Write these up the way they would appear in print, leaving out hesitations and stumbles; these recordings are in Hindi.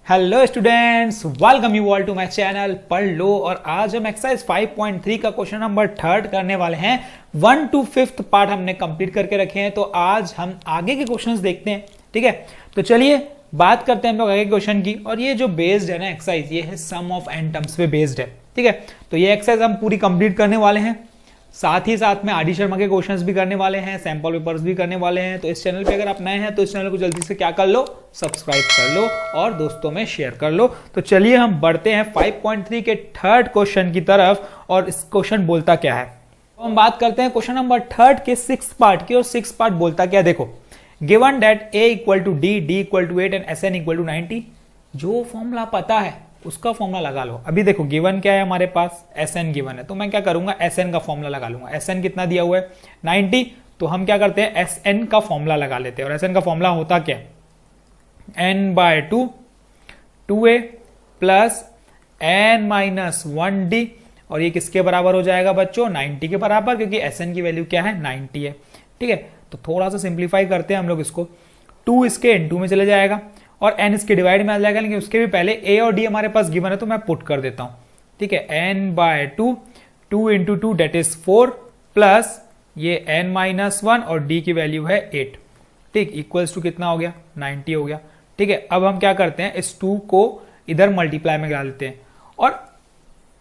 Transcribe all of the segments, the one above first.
Hello students, welcome you all to my channel पढ़ लो। और आज हम एक्सरसाइज 5.3 का क्वेश्चन नंबर 3 करने वाले हैं। 1 to 5th पार्ट हमने कंप्लीट करके रखे हैं, तो आज हम आगे के क्वेश्चंस देखते हैं। ठीक है, तो चलिए बात करते हैं हम लोग आगे के क्वेश्चन की। और ये जो बेस्ड है ना एक्सरसाइज, ये है सम ऑफ एन टर्म्स पे बेस्ड है। ठीक है, तो ये एक्सरसाइज हम पूरी कंप्लीट करने वाले हैं। साथ ही साथ में आदि शर्मा के क्वेश्चंस भी करने वाले हैं, सैंपल पेपर्स भी करने वाले हैं। तो इस चैनल पे अगर आप नए हैं तो इस चैनल को जल्दी से क्या कर लो, सब्सक्राइब कर लो और दोस्तों में शेयर कर लो। तो चलिए हम बढ़ते हैं 5.3 के थर्ड क्वेश्चन की तरफ। और इस क्वेश्चन बोलता क्या है, तो हम बात करते हैं क्वेश्चन नंबर 3 के 6 पार्ट की। और 6 पार्ट बोलता क्या, देखो, given that a equal to D, D equal to 8 and Sn equal to 90। जो फॉर्मूला पता है उसका फॉर्मूला लगा लो। अभी देखो गिवन क्या है हमारे पास, Sn गिवन है, तो मैं क्या करूंगा, Sn का फॉर्मूला लगा लूंगा। Sn कितना दिया हुआ है 90, तो हम क्या करते हैं Sn का फॉर्मूला लगा लेते हैं। और Sn का फॉर्मूला होता क्या, n/2 2a plus n minus 1d। और ये किसके बराबर हो जाएगा बच्चों, 90 के बराबर, क्योंकि Sn की वैल्यू क्या है, 90 है। ठीक है, तो थोड़ा सा सिंप्लीफाई करते हैं हम लोग इसको। 2 इसके n2 में चले जाएगा और n इसके डिवाइड में आ जाएगा, लेकिन उसके भी पहले a और d हमारे पास गिवन है तो मैं पुट कर देता हूं। ठीक है, n/2 2 इंटू 2 डेट इज 4 प्लस ये n माइनस 1 और d की वैल्यू है 8। ठीक, इक्वल्स टू कितना हो गया, 90 हो गया। ठीक है, अब हम क्या करते हैं, इस 2 को इधर मल्टीप्लाई में गिरा लेते हैं। और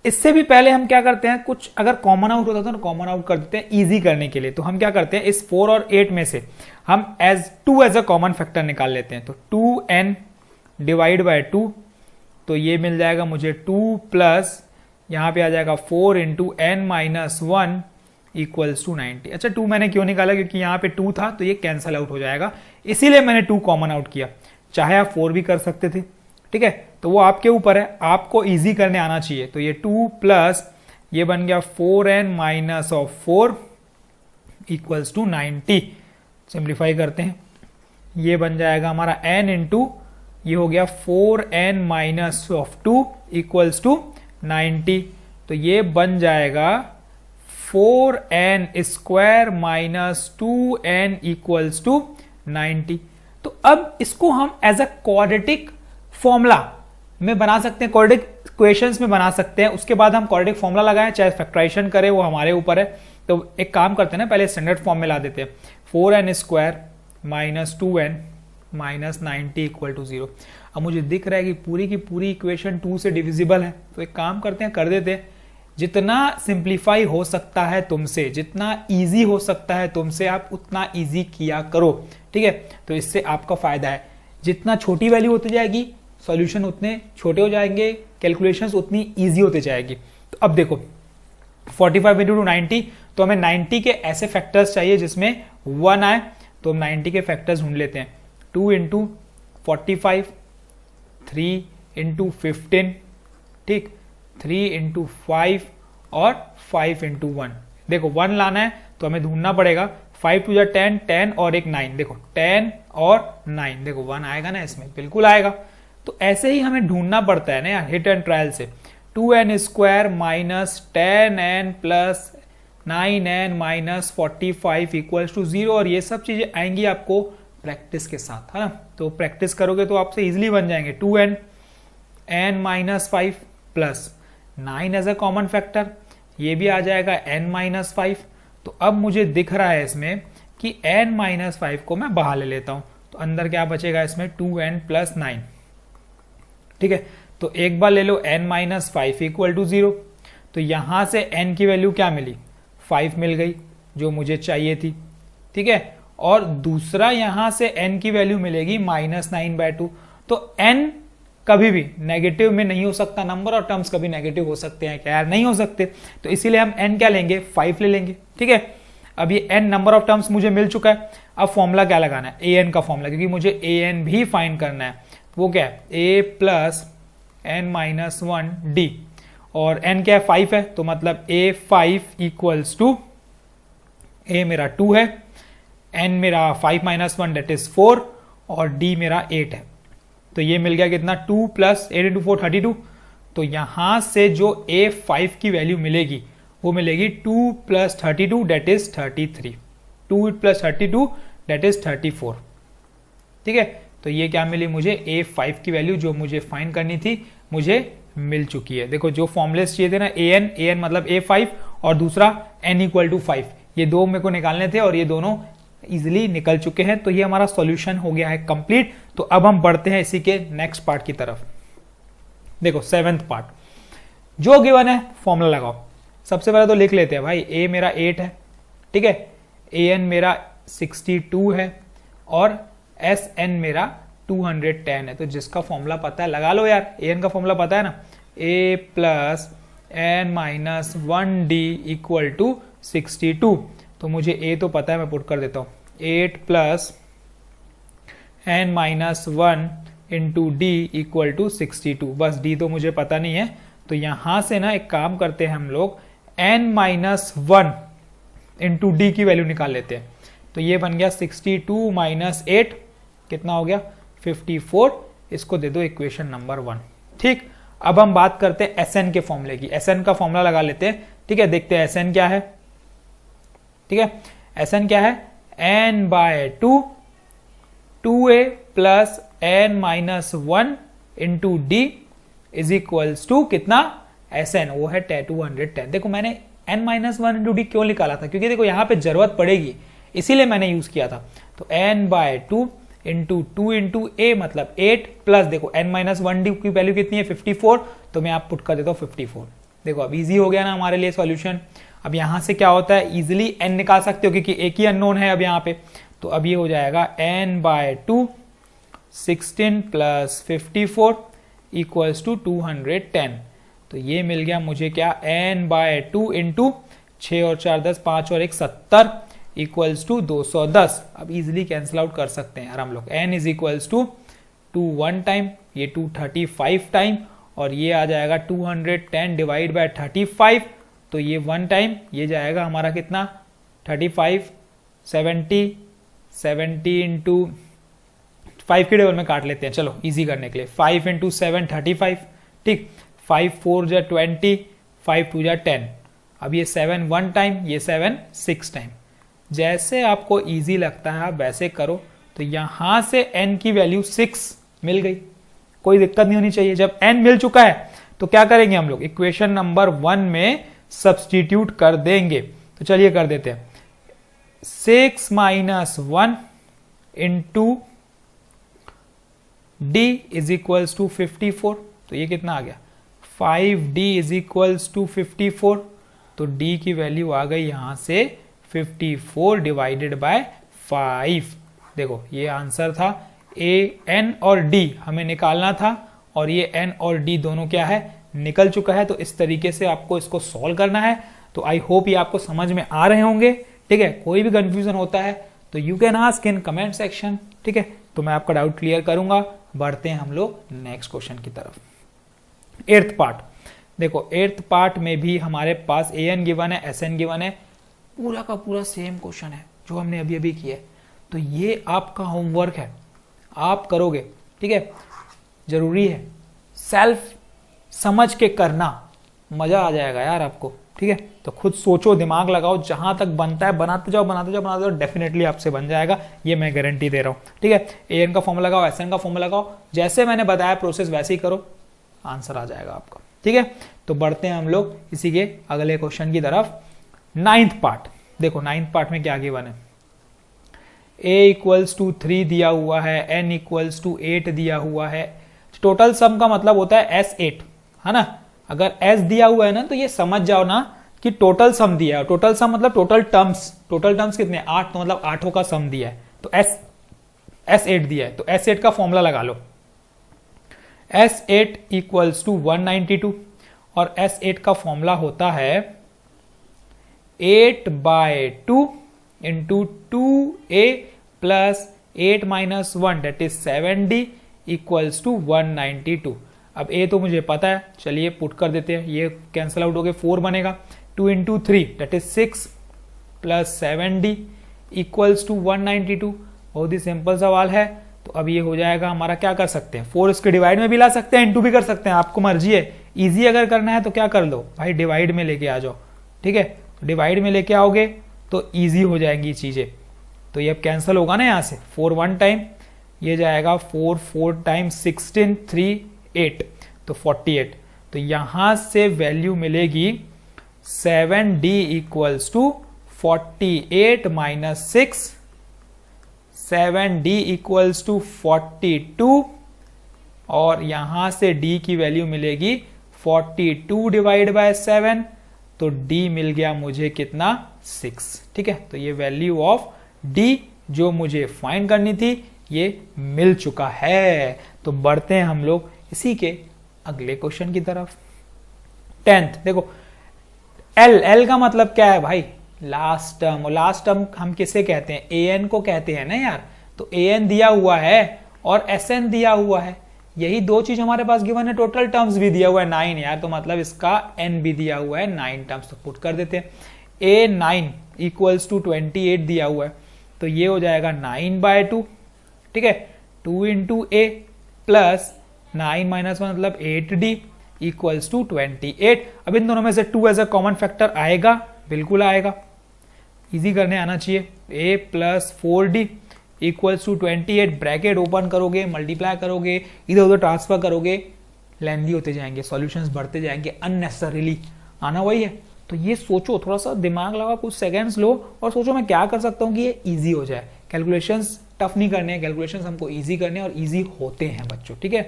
इससे भी पहले हम क्या करते हैं, कुछ अगर कॉमन आउट होता तो कॉमन आउट कर देते हैं इजी करने के लिए। तो हम क्या करते हैं, इस 4 और 8 में से हम two as a common factor निकाल लेते हैं। तो 2n डिवाइड बाय 2, तो ये मिल जाएगा मुझे 2 प्लस यहां पे आ जाएगा 4 into n minus 1 equals to 90। अच्छा, 2 मैंने क्यों निकाला, क्योंकि यहाँ पे 2 था तो ये कैंसल आउट हो जाएगा, इसीलिए मैंने 2 कॉमन आउट किया। चाहे आप 4 भी कर सकते थे। ठीक है, तो वो आपके ऊपर है, आपको इजी करने आना चाहिए। तो ये 2 प्लस ये बन गया 4n minus of 4 equals to 90। Simplify करते हैं, ये बन जाएगा हमारा n इंटू ये हो गया 4n minus of 2 equals to 90। तो ये बन जाएगा 4n square minus 2n equals to 90। तो अब इसको हम एज अ क्वाड्रेटिक फॉर्मूला में बना सकते हैं, क्वाड्रेटिक इक्वेशंस में बना सकते हैं। उसके बाद हम क्वाड्रेटिक फॉर्मूला लगाएं, चाहे फैक्टराइजेशन करें, वो हमारे ऊपर है। तो एक काम करते हैं ना, पहले स्टैंडर्ड फॉर्म में ला देते हैं। 4n square minus 2n minus 90 equal to 0। अब मुझे दिख रहा है कि पूरी की पूरी इक्वेशन 2 से डिविजिबल है, तो एक काम करते हैं, कर देते हैं। जितना सिंप्लीफाई हो सकता है तुमसे, जितना इजी हो सकता है तुमसे, आप उतना इजी किया करो। ठीक है, तो इससे आपका फायदा है। जितना छोटी वैल्यू होती जाएगी, सॉल्यूशन उतने छोटे हो जाएंगे, कैलकुलेशंस उतनी इजी होती जाएगी। तो अब देखो 45 इंटू 90, तो हमें 90 के ऐसे फैक्टर्स चाहिए जिसमें 1 आए। तो हम 90 के फैक्टर्स ढूंढ लेते हैं। 2 इंटू 45, 3 इंटू 15, ठीक, 3 इंटू 5 और 5 इंटू 1। देखो 1 लाना है तो हमें ढूंढना पड़ेगा। 5 टू 10, 10 और एक 9। देखो 10 और 9, देखो 1 आएगा ना इसमें, बिल्कुल आएगा। तो ऐसे ही हमें ढूंढना पड़ता है ना यार, हिट एंड ट्रायल से। 2n square minus 10n plus 9n minus 45 equals to 0। और ये सब चीजें आएंगी आपको प्रैक्टिस के साथ, है ना। तो प्रैक्टिस करोगे तो आपसे इजिली बन जाएंगे। 2n n minus 5 plus 9 as a common factor, ये भी आ जाएगा n माइनस 5। तो अब मुझे दिख रहा है इसमें कि n माइनस 5 को मैं बाहर ले लेता हूं, तो अंदर क्या बचेगा इसमें, 2n प्लस 9। ठीक है, तो एक बार ले लो n माइनस 5 इक्वल टू 0। तो यहां से n की वैल्यू क्या मिली, 5 मिल गई, जो मुझे चाहिए थी। ठीक है, और दूसरा यहां से n की वैल्यू मिलेगी माइनस 9/2। तो n कभी भी नेगेटिव में नहीं हो सकता, नंबर और टर्म्स कभी नेगेटिव हो सकते हैं क्या यार, नहीं हो सकते। तो इसीलिए हम n क्या लेंगे, 5 ले लेंगे। ठीक है, अब ये n नंबर ऑफ टर्म्स मुझे मिल चुका है। अब फॉर्मूला क्या लगाना है, an का फॉर्मूला, क्योंकि मुझे an भी फाइंड करना है। वो क्या है, a plus n minus 1 d। और n क्या है, 5 है, तो मतलब a5 इक्वल्स टू, a मेरा 2 है, n मेरा 5 माइनस 1 डेट इज 4 और d मेरा 8 है। तो ये मिल गया कितना, 2 प्लस 8 इंटू 4 32। तो यहां से जो a5 की वैल्यू मिलेगी वो मिलेगी 2 plus 32 that is 33। 2 plus 32 that is 34। ठीक है, तो ये क्या मिली मुझे, A5 की वैल्यू जो मुझे फाइंड करनी थी मुझे मिल चुकी है। देखो जो फॉर्मुलेस चाहिए थे ना, an मतलब A5 और दूसरा n = 5, ये दो मेरे को निकालने थे और ये दोनों इजिली निकल चुके हैं। तो ये हमारा सॉल्यूशन हो गया है कंप्लीट। तो अब हम बढ़ते हैं इसी के नेक्स्ट पार्ट की तरफ। देखो 7th पार्ट, जो गिवन है फॉर्मूला लगाओ। सबसे पहले तो लिख लेते हैं भाई, a मेरा 8 है, ठीक है, an मेरा 62 है और sn मेरा 210 है। तो जिसका फॉर्मूला पता है लगा लो यार, an का फॉर्मूला पता है ना, a + n - 1d = 62। तो मुझे a तो पता है, मैं पुट कर देता हूँ, 8 + n - 1 × d = 62। बस d तो मुझे पता नहीं है। तो यहां से ना एक काम करते हैं हम लोग, n - 1 × d की वैल्यू निकाल लेते हैं। तो ये बन गया 62 - 8, कितना हो गया 54। इसको दे दो इक्वेशन नंबर 1। ठीक, अब हम बात करते हैं Sn के फॉर्मूले की। Sn का फॉर्मूला लगा लेते हैं, ठीक है। देखते हैं Sn क्या है, ठीक है। Sn क्या है, n/2 2a + n - 1 × d = कितना, Sn वो है 210। देखो मैंने n - 1 × d क्यों निकाला था, क्योंकि देखो यहाँ पे जरूरत पड़ेगी, इसीलिए मैंने यूज किया था। तो n/2 × 2 × a मतलब 8 प्लस देखो n - 1d की वैल्यू कितनी है 54। तो मैं आप पुट कर देता हूँ 54। देखो अब इजी हो गया ना हमारे लिए सॉल्यूशन। अब यहाँ से क्या होता है, इजिली n निकाल सकते हो क्योंकि एक ही अननोन है अब यहाँ पे। तो अब ये हो जाएगा n/2 16 + 54 = 210। तो ये मिल गया मुझे क्या, n/2 × 6 और 4 10, 5 और 1 70 = 210। अब इजिली कैंसिल आउट कर सकते हैं यार हम लोग। n = 2 1 टाइम, ये 2 35 टाइम, और ये आ जाएगा 210 / 35। तो ये 1 टाइम, ये जाएगा हमारा कितना 35 70 × 5 के टेबल में काट लेते हैं, चलो इजी करने के लिए। 5 × 7 35, ठीक, 5 4 = 20, 5 2 = 10। अब ये 7 1 टाइम, ये 7 6 टाइम। जैसे आपको इजी लगता है आप वैसे करो। तो यहां से n की वैल्यू 6 मिल गई, कोई दिक्कत नहीं होनी चाहिए। जब n मिल चुका है तो क्या करेंगे हम लोग, इक्वेशन नंबर 1 में सब्स्टिट्यूट कर देंगे। तो चलिए कर देते हैं, 6 - 1 × d = 54। तो ये कितना आ गया, 5d = 54। तो d की वैल्यू आ गई यहां से 54 / 5। देखो ये आंसर था। a n और d हमें निकालना था और ये n और d दोनों क्या है, निकल चुका है। तो इस तरीके से आपको इसको सॉल्व करना है। तो आई होप ये आपको समझ में आ रहे होंगे, ठीक है। कोई भी कंफ्यूजन होता है तो you can ask in comment section, ठीक है। तो मैं आपका डाउट क्लियर करूंगा। बढ़ते हैं हम लोग नेक्स्ट क्वेश्चन की तरफ। 8th पार्ट, देखो 8th पार्ट में भी हमारे पास an गिवन है, Sn गिवन है, पूरा का पूरा सेम क्वेश्चन है जो हमने अभी अभी किया है। तो ये आपका होमवर्क है, आप करोगे, ठीक है। जरूरी है, सेल्फ समझ के करना, मजा आ जाएगा यार आपको, ठीक है। तो खुद सोचो, दिमाग लगाओ, जहां तक बनता है बनाते जाओ, डेफिनेटली आपसे बन जाएगा, ये मैं गारंटी दे रहा हूं, ठीक है। an का फॉर्मूला लगाओ, Sn का फॉर्मूला लगाओ, जैसे मैंने बताया प्रोसेस वैसे ही करो, आंसर आ जाएगा आपका, ठीक है। तो बढ़ते हैं हम लोग इसी के अगले क्वेश्चन की तरफ। 9th पार्ट, देखो 9th पार्ट में क्या गिवन है, a = 3 दिया हुआ है, n = 8 दिया हुआ है। टोटल सम का मतलब होता है S8, है ना। अगर S दिया हुआ है ना तो ये समझ जाओ ना कि टोटल सम दिया है। टोटल सम मतलब टोटल टर्म्स कितने, 8, तो मतलब 8 का सम दिया है। तो S8 दिया है, तो S8 का फॉर्मूला लगा लो। S8 = 192 और S8 का फॉर्मूला होता है 8/2 × 2a + 8 - 1 that is 7d = 192। अब a तो मुझे पता है, चलिए पुट कर देते हैं, ये कैंसिल आउट हो गए, 4 बनेगा। 2 × 3 that is 6 + 7d = 192। बहुत ही सिंपल सवाल है। तो अब ये हो जाएगा हमारा, क्या कर सकते हैं, 4 इसके डिवाइड में भी ला सकते हैं, इंटू भी कर सकते हैं, आपको मर्जी है। इजी अगर करना है तो क्या कर लो भाई, डिवाइड में लेके आ जाओ, ठीक है। डिवाइड में लेके आओगे तो इजी हो जाएंगी चीजें। तो ये अब कैंसिल होगा ना, यहाँ से 4 1 टाइम, ये जाएगा 4 4 टाइम्स 16 3 8 तो 48। तो यहां से वैल्यू मिलेगी 7D equals to 48 minus 6, 7D equals to 42 और यहां से D की वैल्यू मिलेगी 42 डिवाइड बाय 7, तो D मिल गया मुझे कितना 6। ठीक है, तो ये वैल्यू ऑफ D जो मुझे फाइंड करनी थी ये मिल चुका है। तो बढ़ते हैं हम लोग इसी के अगले क्वेश्चन की तरफ। 10th देखो, L का मतलब क्या है भाई, लास्ट टर्म। और लास्ट टर्म हम किसे कहते हैं, AN को कहते हैं ना यार। तो AN दिया हुआ है और SN दिया हुआ है, यही दो चीज हमारे पास गिवन है। टोटल टर्म्स भी दिया हुआ है 9 यार, तो मतलब इसका N भी दिया हुआ है 9 टर्म्स, तो पुट कर देते हैं। A9 इक्वल्स टू 28 दिया हुआ है, तो ये हो जाएगा 9/2। ठीक है, 2 इंटू A प्लस 9 माइनस 1 मतलब 8D इक्वल्स टू 28। अब इन दोनों में से 2 एज अ कॉमन फैक्टर आएगा, बिल्कुल आएगा, इजी करने आना चाहिए। A plus 4D equals to 28, bracket open करोगे, मल्टीप्लाई करोगे, इधर उधर ट्रांसफर करोगे, लेंदी होते जाएंगे, सॉल्यूशंस बढ़ते जाएंगे, अननेसेसरीली आना वही है। तो ये सोचो, थोड़ा सा दिमाग लगा, कुछ सेकंड्स लो और सोचो मैं क्या कर सकता हूँ कि ये इजी हो जाए। कैलकुलेशंस टफ नहीं करने हैं, कैलकुलेशंस हमको इजी करने हैं और इजी होते हैं बच्चों। ठीक है,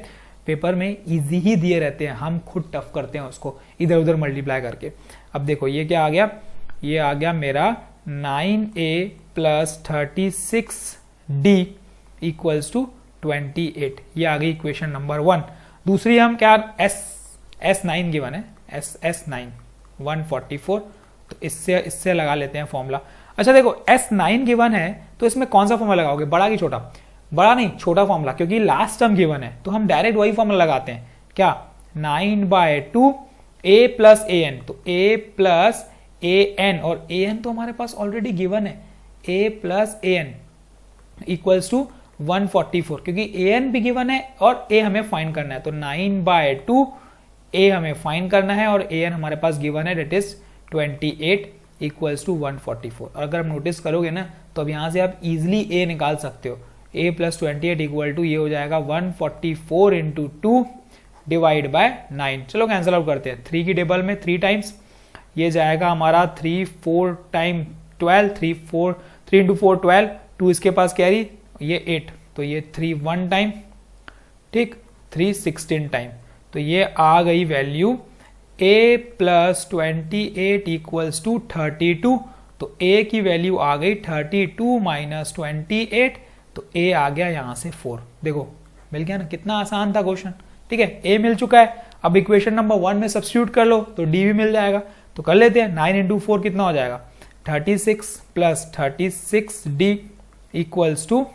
पेपर में इजी ही दिए रहते हैं, हम खुद टफ करते हैं उसको इधर उधर मल्टीप्लाई करके। अब देखो ये क्या आ गया, ये आ गया मेरा 9A plus 36D equals to 28। ये आ गई इक्वेशन नंबर 1। दूसरी हम क्या, S9 गिवन है, S9 144, तो इससे लगा लेते हैं फॉर्मूला। अच्छा देखो S9 गिवन है तो इसमें कौन सा फॉर्मूला लगाओगे, बड़ा की छोटा? बड़ा नहीं, छोटा फॉर्मूला, क्योंकि लास्ट टर्म गिवन है तो हम डायरेक्ट वही फॉर्मूला लगाते हैं। क्या, 9/2 A प्लस AN, तो A प्लस AN, और AN तो हमारे पास ऑलरेडी गिवन है, A plus AN equals to 144, क्योंकि AN भी गिवन है और A हमें फाइंड करना है। तो 9/2 A हमें फाइंड करना है और AN हमारे पास गिवन है, डेट इज 28 इक्वल्स टू 144। और अगर आप नोटिस करोगे ना तो अब यहां से आप इजिली A निकाल सकते हो। A प्लस 28 इक्वल टू ये हो जाएगा 144 इंटू 2 डिवाइड बाय 9। चलो कैंसिल आउट करते हैं, 3 की टेबल में 3 टाइम्स, ये जाएगा हमारा 3 4 टाइम 12, 3 इंटू 4 12, 2 इसके पास कैरी, ये 8, तो ये 3 1 टाइम, ठीक, 3 16 टाइम। तो ये आ गई value A plus 28 equals to 32। तो A की वैल्यू आ गई 32 माइनस 28, तो A आ गया यहां से 4। देखो मिल गया ना, कितना आसान था क्वेश्चन। ठीक है, A मिल चुका है, अब इक्वेशन नंबर 1 में सब्स्टिट्यूट कर लो तो D भी मिल जाएगा। तो कर लेते हैं, 9 इंटू 4 कितना हो जाएगा, 36 प्लस 36D इक्वल्स टू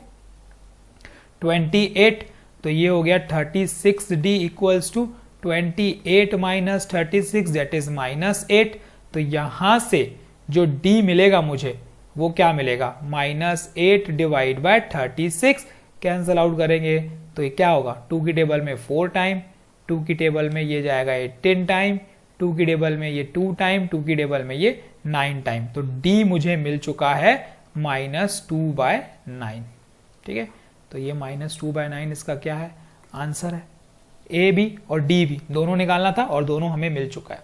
28। तो ये हो गया 36D equals to 28 minus 36, that is -8। तो यहां से जो D मिलेगा मुझे वो क्या मिलेगा, -8 डिवाइड बाय 36। कैंसल आउट करेंगे तो ये क्या होगा, 2 की टेबल में 4 टाइम, 2 की टेबल में ये जाएगा 18 टाइम, 2 की टेबल में ये 2 टाइम, 2 की टेबल में ये 9 टाइम। तो D मुझे मिल चुका है -2/9। ठीक है, तो ये -2/9 इसका क्या है, आंसर है। A भी और D भी दोनों निकालना था और दोनों हमें मिल चुका है।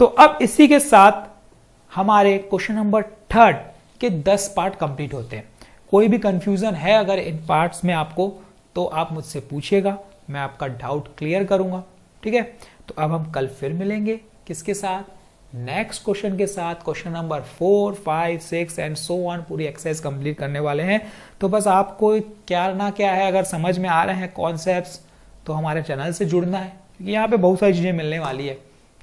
तो अब इसी के साथ हमारे क्वेश्चन नंबर 3 के 10 पार्ट कंप्लीट होते हैं। कोई भी कंफ्यूजन है अगर इन पार्ट्स में आपको, तो आप मुझसे पूछिएगा, मैं आपका डाउट क्लियर करूंगा। ठीक है, तो अब हम कल फिर मिलेंगे, किसके साथ, नेक्स्ट क्वेश्चन के साथ, question number 4 5 6 and so on, पूरी एक्सरसाइज कंप्लीट करने वाले हैं। तो बस आपको क्या ना क्या है, अगर समझ में आ रहे हैं कॉन्सेप्ट्स तो हमारे चैनल से जुड़ना है, क्योंकि यहाँ पे बहुत सारी चीजें मिलने वाली है।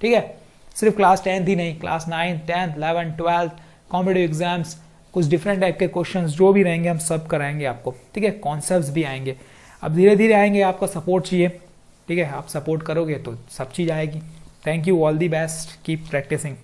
ठीक है, सिर्फ क्लास 10th ही नहीं, class 9th 10th 11th 12th competitive exams, कुछ डिफरेंट टाइप के क्वेश्चंस जो भी रहेंगे हम सब कराएंगे आपको। ठीक है, कॉन्सेप्ट्स भी आएंगे, अब धीरे धीरे आएंगे, आपका सपोर्ट चाहिए। ठीक है, आप सपोर्ट करोगे तो सब चीज़ आएगी। Thank you, all the best, keep practising.